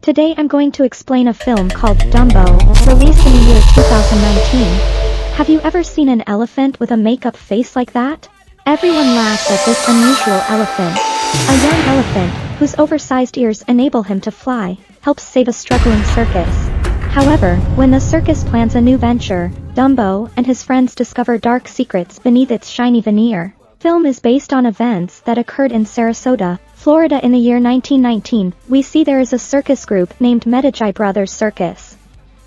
Today I'm going to explain a film called Dumbo, released in the year 2019. Have you ever seen an elephant with a makeup face like that? Everyone laughs at this unusual elephant. A young elephant, whose oversized ears enable him to fly, helps save a struggling circus. However, when the circus plans a new venture, Dumbo and his friends discover dark secrets beneath its shiny veneer. Film is based on events that occurred in Sarasota, Florida in the year 1919. We see there is a circus group named Medigi Brothers Circus.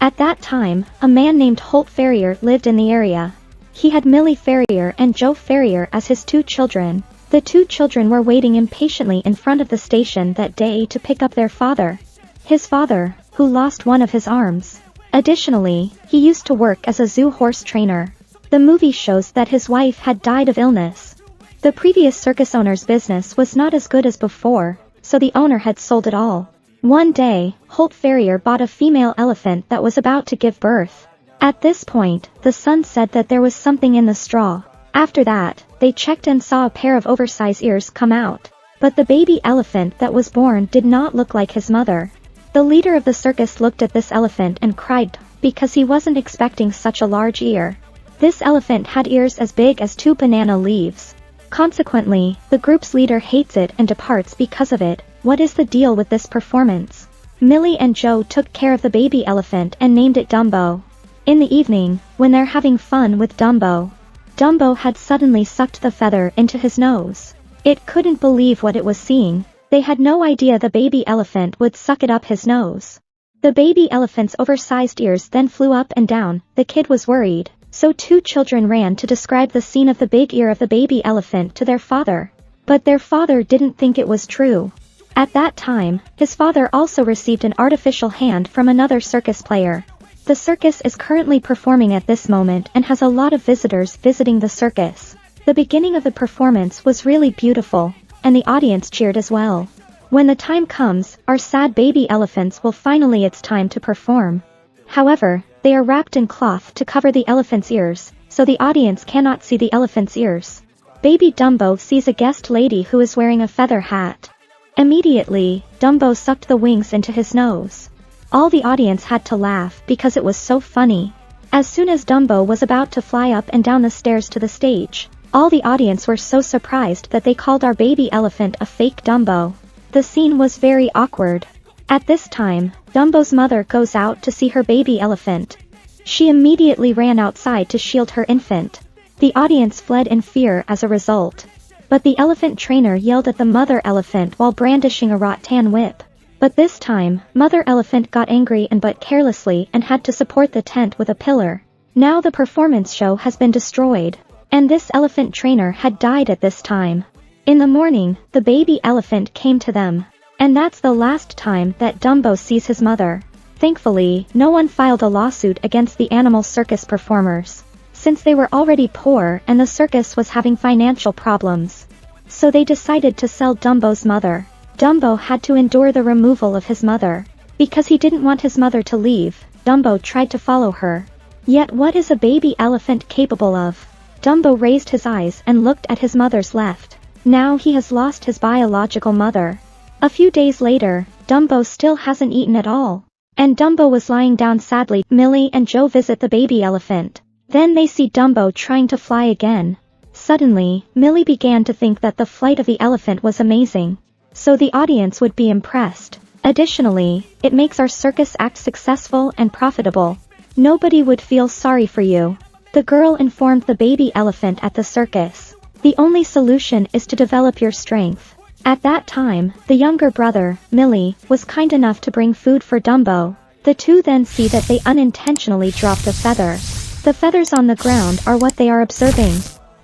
At that time, a man named Holt Ferrier lived in the area. He had Millie Ferrier and Joe Ferrier as his two children. The two children were waiting impatiently in front of the station that day to pick up their father. His father, who lost one of his arms. Additionally, he used to work as a zoo horse trainer. The movie shows that his wife had died of illness. The previous circus owner's business was not as good as before, so the owner had sold it all. One day, Holt Ferrier bought a female elephant that was about to give birth. At this point, the son said that there was something in the straw. After that, they checked and saw a pair of oversized ears come out. But the baby elephant that was born did not look like his mother. The leader of the circus looked at this elephant and cried, because he wasn't expecting such a large ear. This elephant had ears as big as 2 banana leaves. Consequently, the group's leader hates it and departs because of it. What is the deal with this performance? Millie and Joe took care of the baby elephant and named it Dumbo. In the evening, when they're having fun with Dumbo, Dumbo had suddenly sucked the feather into his nose. It couldn't believe what it was seeing. They had no idea the baby elephant would suck it up his nose. The baby elephant's oversized ears then flew up and down. The kid was worried. So two children ran to describe the scene of the big ear of the baby elephant to their father. But their father didn't think it was true. At that time, his father also received an artificial hand from another circus player. The circus is currently performing at this moment and has a lot of visitors visiting the circus. The beginning of the performance was really beautiful, and the audience cheered as well. When the time comes, our sad baby elephants will finally it's time to perform. However, they are wrapped in cloth to cover the elephant's ears, so the audience cannot see the elephant's ears. Baby Dumbo sees a guest lady who is wearing a feather hat. Immediately, Dumbo sucked the wings into his nose. All the audience had to laugh because it was so funny. As soon as Dumbo was about to fly up and down the stairs to the stage, all the audience were so surprised that they called our baby elephant a fake Dumbo. The scene was very awkward. At this time, Dumbo's mother goes out to see her baby elephant. She immediately ran outside to shield her infant. The audience fled in fear as a result. But the elephant trainer yelled at the mother elephant while brandishing a rattan whip. But this time, mother elephant got angry and but carelessly and had to support the tent with a pillar. Now the performance show has been destroyed. And this elephant trainer had died at this time. In the morning, the baby elephant came to them. And that's the last time that Dumbo sees his mother. Thankfully, no one filed a lawsuit against the animal circus performers, since they were already poor and the circus was having financial problems. So they decided to sell Dumbo's mother. Dumbo had to endure the removal of his mother. Because he didn't want his mother to leave, Dumbo tried to follow her. Yet what is a baby elephant capable of? Dumbo raised his eyes and looked at his mother's left. Now he has lost his biological mother. A few days later, Dumbo still hasn't eaten at all. And Dumbo was lying down sadly. Millie and Joe visit the baby elephant. Then they see Dumbo trying to fly again. Suddenly, Millie began to think that the flight of the elephant was amazing. So the audience would be impressed. Additionally, it makes our circus act successful and profitable. Nobody would feel sorry for you. The girl informed the baby elephant at the circus. The only solution is to develop your strength. At that time, the younger brother, Millie, was kind enough to bring food for Dumbo. The two then see that they unintentionally dropped a feather. The feathers on the ground are what they are observing.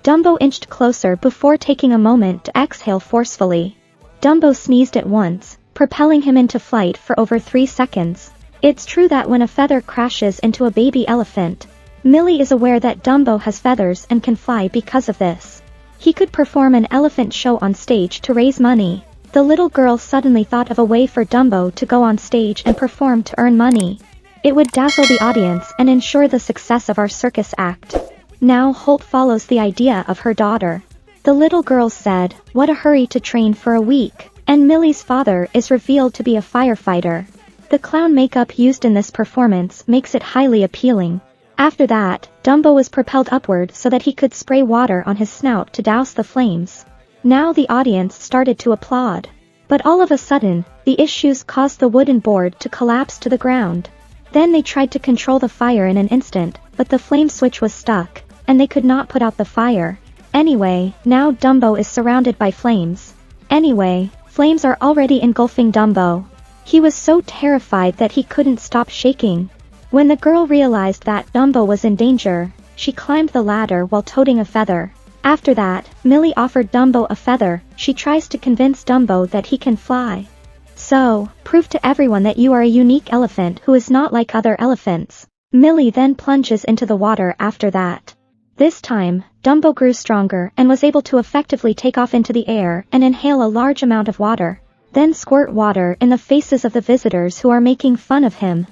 Dumbo inched closer before taking a moment to exhale forcefully. Dumbo sneezed at once, propelling him into flight for over 3 seconds. It's true that when a feather crashes into a baby elephant, Millie is aware that Dumbo has feathers and can fly because of this. He could perform an elephant show on stage to raise money. The little girl suddenly thought of a way for Dumbo to go on stage and perform to earn money. It would dazzle the audience and ensure the success of our circus act. Now Holt follows the idea of her daughter. The little girl said, "What a hurry to train for a week," and Millie's father is revealed to be a firefighter. The clown makeup used in this performance makes it highly appealing. After that, Dumbo was propelled upward so that he could spray water on his snout to douse the flames. Now the audience started to applaud. But all of a sudden, the issues caused the wooden board to collapse to the ground. Then they tried to control the fire in an instant, but the flame switch was stuck, and they could not put out the fire. Anyway, now Dumbo is surrounded by flames. Anyway, flames are already engulfing Dumbo. He was so terrified that he couldn't stop shaking. When the girl realized that Dumbo was in danger, she climbed the ladder while toting a feather. After that, Millie offered Dumbo a feather. She tries to convince Dumbo that he can fly. So, prove to everyone that you are a unique elephant who is not like other elephants. Millie then plunges into the water after that. This time, Dumbo grew stronger and was able to effectively take off into the air and inhale a large amount of water, then squirt water in the faces of the visitors who are making fun of him.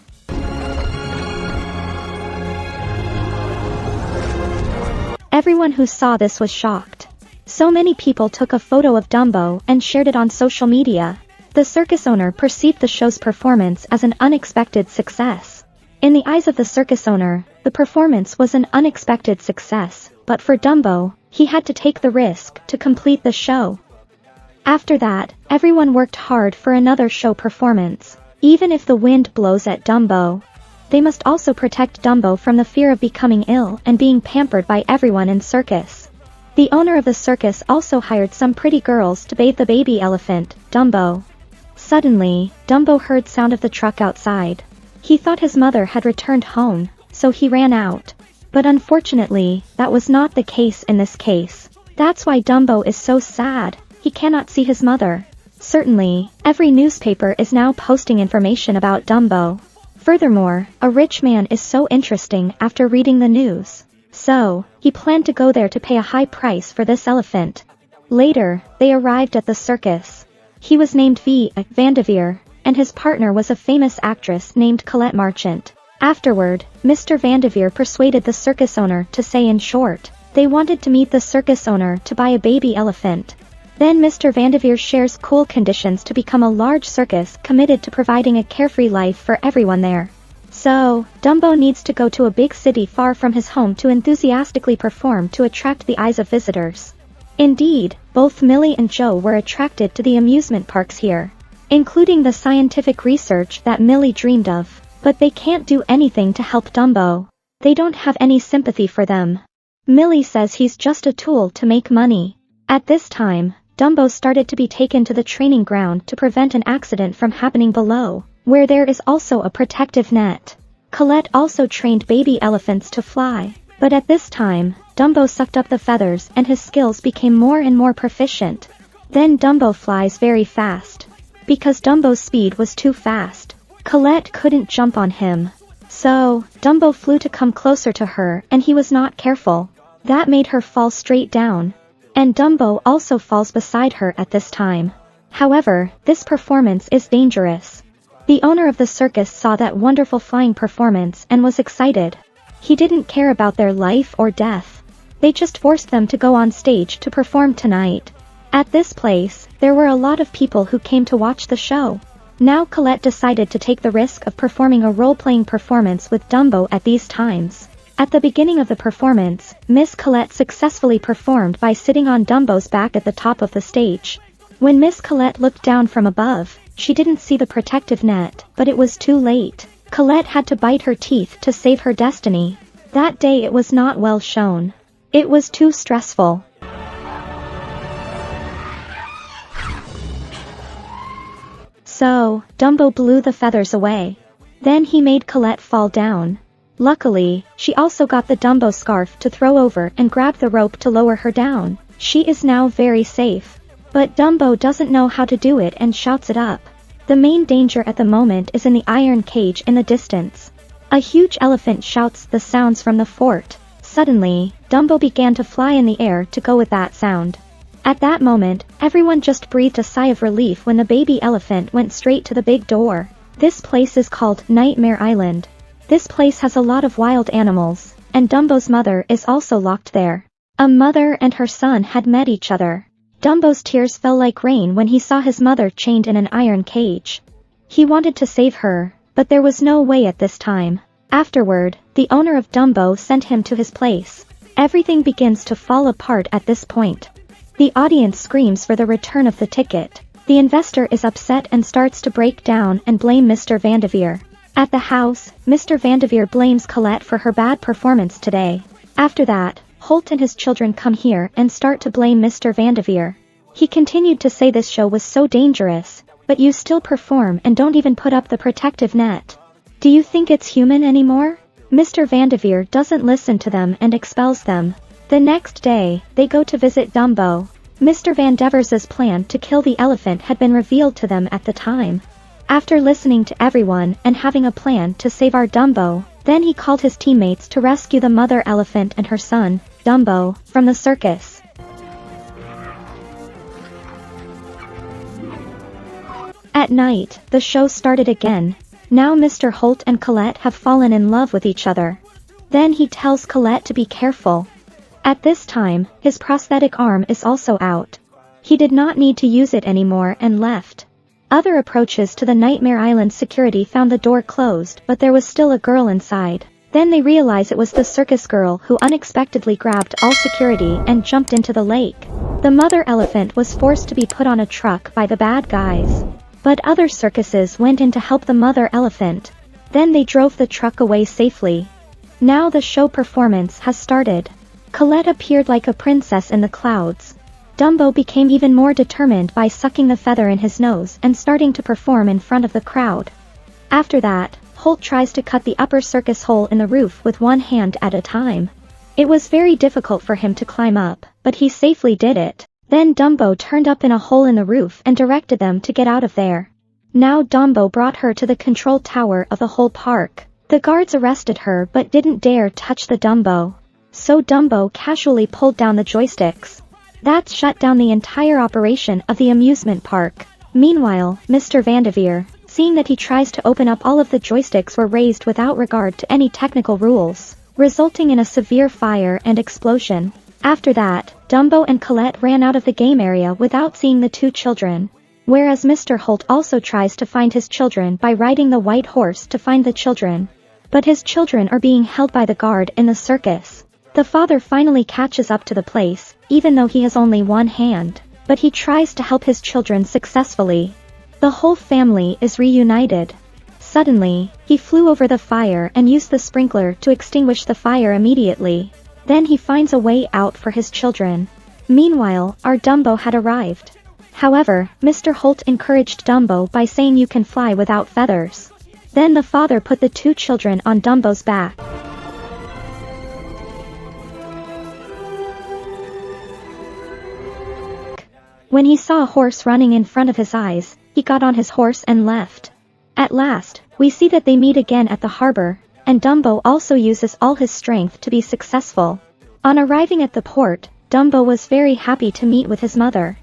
Everyone who saw this was shocked. So many people took a photo of Dumbo and shared it on social media. The circus owner perceived the show's performance as an unexpected success. In the eyes of the circus owner, the performance was an unexpected success, but for Dumbo, he had to take the risk to complete the show. After that, everyone worked hard for another show performance. Even if the wind blows at Dumbo, they must also protect Dumbo from the fear of becoming ill and being pampered by everyone in circus. The owner of the circus also hired some pretty girls to bathe the baby elephant, Dumbo. Suddenly, Dumbo heard sound of the truck outside. He thought his mother had returned home, so he ran out. But unfortunately, that was not the case in this case. That's why Dumbo is so sad. He cannot see his mother. Certainly, every newspaper is now posting information about Dumbo. Furthermore, a rich man is so interesting after reading the news. So, he planned to go there to pay a high price for this elephant. Later, they arrived at the circus. He was named Vanderveer, and his partner was a famous actress named Colette Marchant. Afterward, Mr. Vanderveer persuaded the circus owner to say in short, they wanted to meet the circus owner to buy a baby elephant. Then Mr. Vanderveer shares cool conditions to become a large circus committed to providing a carefree life for everyone there. So, Dumbo needs to go to a big city far from his home to enthusiastically perform to attract the eyes of visitors. Indeed, both Millie and Joe were attracted to the amusement parks here, including the scientific research that Millie dreamed of. But they can't do anything to help Dumbo. They don't have any sympathy for them. Millie says he's just a tool to make money. At this time, Dumbo started to be taken to the training ground to prevent an accident from happening below, where there is also a protective net. Colette also trained baby elephants to fly, but at this time, Dumbo sucked up the feathers and his skills became more and more proficient. Then Dumbo flies very fast. Because Dumbo's speed was too fast, Colette couldn't jump on him. So, Dumbo flew to come closer to her and he was not careful. That made her fall straight down. And Dumbo also falls beside her at this time. However, this performance is dangerous. The owner of the circus saw that wonderful flying performance and was excited. He didn't care about their life or death. They just forced them to go on stage to perform tonight. At this place, there were a lot of people who came to watch the show. Now Colette decided to take the risk of performing a role-playing performance with Dumbo at these times. At the beginning of the performance, Miss Colette successfully performed by sitting on Dumbo's back at the top of the stage. When Miss Colette looked down from above, she didn't see the protective net, but it was too late. Colette had to bite her teeth to save her destiny. That day it was not well shown. It was too stressful. So, Dumbo blew the feathers away. Then he made Colette fall down. Luckily, she also got the Dumbo scarf to throw over and grabbed the rope to lower her down. She is now very safe. But Dumbo doesn't know how to do it and shouts it up. The main danger at the moment is in the iron cage in the distance. A huge elephant shouts the sounds from the fort. Suddenly, Dumbo began to fly in the air to go with that sound. At that moment, everyone just breathed a sigh of relief when the baby elephant went straight to the big door. This place is called Nightmare Island. This place has a lot of wild animals, and Dumbo's mother is also locked there. A mother and her son had met each other. Dumbo's tears fell like rain when he saw his mother chained in an iron cage. He wanted to save her, but there was no way at this time. Afterward, the owner of Dumbo sent him to his place. Everything begins to fall apart at this point. The audience screams for the return of the ticket. The investor is upset and starts to break down and blame Mr. Vanderveer. At the house, Mr. Vanderveer blames Colette for her bad performance today. After that, Holt and his children come here and start to blame Mr. Vanderveer. He continued to say this show was so dangerous, but you still perform and don't even put up the protective net. Do you think it's human anymore? Mr. Vanderveer doesn't listen to them and expels them. The next day, they go to visit Dumbo. Mr. Vandevers's plan to kill the elephant had been revealed to them at the time. After listening to everyone and having a plan to save our Dumbo, then he called his teammates to rescue the mother elephant and her son, Dumbo, from the circus. At night, the show started again. Now Mr. Holt and Colette have fallen in love with each other. Then he tells Colette to be careful. At this time, his prosthetic arm is also out. He did not need to use it anymore and left. Other approaches to the Nightmare Island security found the door closed, but there was still a girl inside. Then they realize it was the circus girl who unexpectedly grabbed all security and jumped into the lake. The mother elephant was forced to be put on a truck by the bad guys. But other circuses went in to help the mother elephant. Then they drove the truck away safely. Now the show performance has started. Colette appeared like a princess in the clouds. Dumbo became even more determined by sucking the feather in his nose and starting to perform in front of the crowd. After that, Holt tries to cut the upper circus hole in the roof with one hand at a time. It was very difficult for him to climb up, but he safely did it. Then Dumbo turned up in a hole in the roof and directed them to get out of there. Now Dumbo brought her to the control tower of the whole park. The guards arrested her but didn't dare touch the Dumbo. So Dumbo casually pulled down the joysticks. That shut down the entire operation of the amusement park. Meanwhile, Mr. Vanderveer, seeing that he tries to open up all of the joysticks were raised without regard to any technical rules, resulting in a severe fire and explosion. After that, Dumbo and Colette ran out of the game area without seeing the two children. Whereas Mr. Holt also tries to find his children by riding the white horse to find the children. But his children are being held by the guard in the circus. The father finally catches up to the place, even though he has only one hand, but he tries to help his children successfully. The whole family is reunited. Suddenly, he flew over the fire and used the sprinkler to extinguish the fire immediately. Then he finds a way out for his children. Meanwhile, our Dumbo had arrived. However, Mr. Holt encouraged Dumbo by saying you can fly without feathers. Then the father put the two children on Dumbo's back. When he saw a horse running in front of his eyes, he got on his horse and left. At last, we see that they meet again at the harbor, and Dumbo also uses all his strength to be successful. On arriving at the port, Dumbo was very happy to meet with his mother.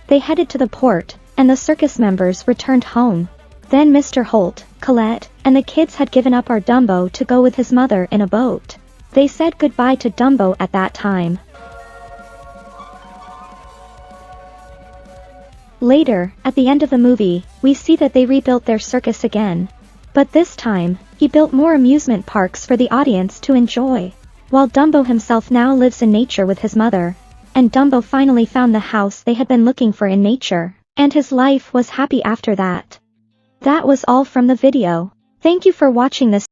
They headed to the port, and the circus members returned home. Then Mr. Holt, Colette, and the kids had given up our Dumbo to go with his mother in a boat. They said goodbye to Dumbo at that time. Later, at the end of the movie, we see that they rebuilt their circus again. But this time, he built more amusement parks for the audience to enjoy. While Dumbo himself now lives in nature with his mother. And Dumbo finally found the house they had been looking for in nature. And his life was happy after that. That was all from the video. Thank you for watching this